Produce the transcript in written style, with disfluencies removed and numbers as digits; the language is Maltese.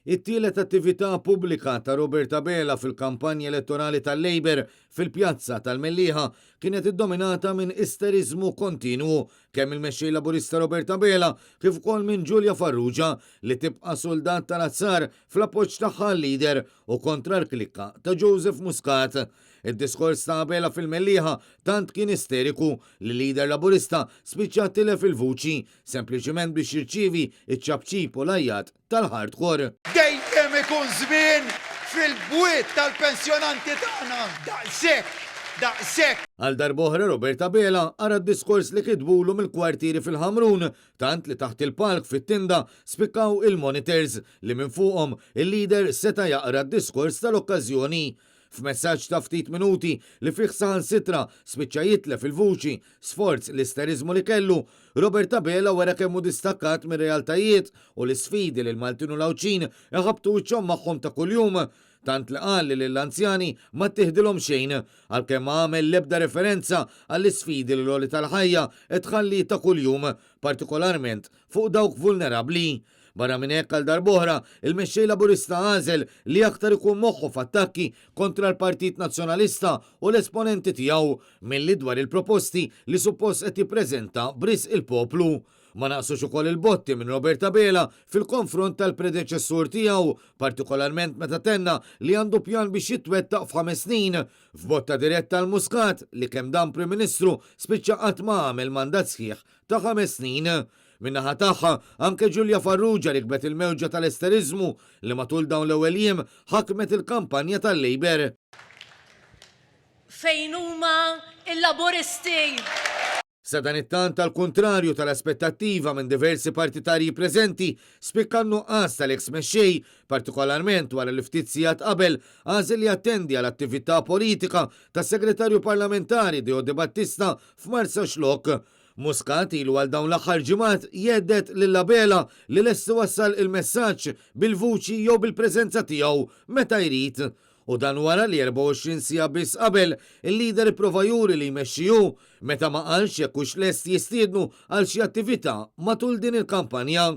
It-tielet attività pubblika ta' Robert Abela fil-kampanja elettorali tal-Labor fil-pjazza tal-Mellieħa kienet iddominata minn isterizmu kontinwu kemm il-mexxej Laburista Robert Abela kif ukoll minn Giulia Farrugia li tibqa' soldat tal-azzar fl-appoġġ tagħha lider u kontra l-klikka ta' Joseph Muscat. Id-diskors ta' Abela fil-Mellieħa tant kien isteriku li lider Laburista spiċċa tilef il-vuċi sempliċement biex jirċievi iċ-ċabċib u lajjat tal-hardcore. Dejjem ikun żmien fil-bwiet tal-pensjonanti tagħna. Daqshekk. Għal darboħra Robert Abela ara d-diskors li kitbulu mill-kwartieri fil-Ħamrun, tant li taħt il-palk fit-tinda spikkaw il-monitors li minn fuqhom il-lider seta' jaqra d-diskors tal-okkażjoni. F'messaġġ ta' ftit minuti li fih saħansitra spiċċa jitlef il-vuċi sforz l-isterizmu li kellu, Robert Abela wara kemmu distakkat mir-realtajiet u l-isfidi li l-Maltin u l-Awċin iħabtu wiċċhom magħhom ta' kuljum, tant li qal li l-anzjani ma tiħdilhom xejn għalkemm għamel l-ebda referenza għall-isfidi li l-għoli tal-ħajja tħalli ta' kuljum, partikolarment fuq dawk vulnerabbli. Barra minn hekk għal darb'oħra, il-mexxej Laburista għażel li aktar ikun moħħu f'attakki kontra l-Partit Nazzjonalista u l-esponenti tiegħu milli dwar il-proposti li suppost qed jippreżenta bris il-poplu. Ma naqsux ukoll il-botti minn Robert Abela fil-konfront tal-predeċessur tiegħu, partikolarment meta tenna li għandu pjan biex jitwettaq f'5 snin, f'botta diretta għal Muscat li kemm dan Prim Ministru spiċċa qatt ma għamel mandat sħiħ ta' 5 snin. Minnaħa tagħha anke Giulia Farrugia rikbet il-mewġa tal-esterizmu li matul dawn l-ewwel jiem ħakmet il-kampanja tal-Labor. Fejn huma il-Laburisti? Sa dan it-tant tal-kontrarju tal-aspettattiva minn diversi partitarji preżenti spikka nuqqas tal-eks mexxej, partikolarment wara li ftit sigħat qabel għażel li attendi għal attività politika tas-Segretarju Parlamentari Deo De Battista f'Marsa Xlok. Muscat ilu għal dawn l-aħħar ġimgħat jeddet lil Abela li lesti wassal il-messaġġ bil-vuċi jew bil-preżenza tiegħu meta jrid. U dan wara li 24 siegħa biss qabel il-lider ipprova juri li jmexxiju meta ma qalx jekk hux lest jistiednu għal xi attività matul din il-kampanja.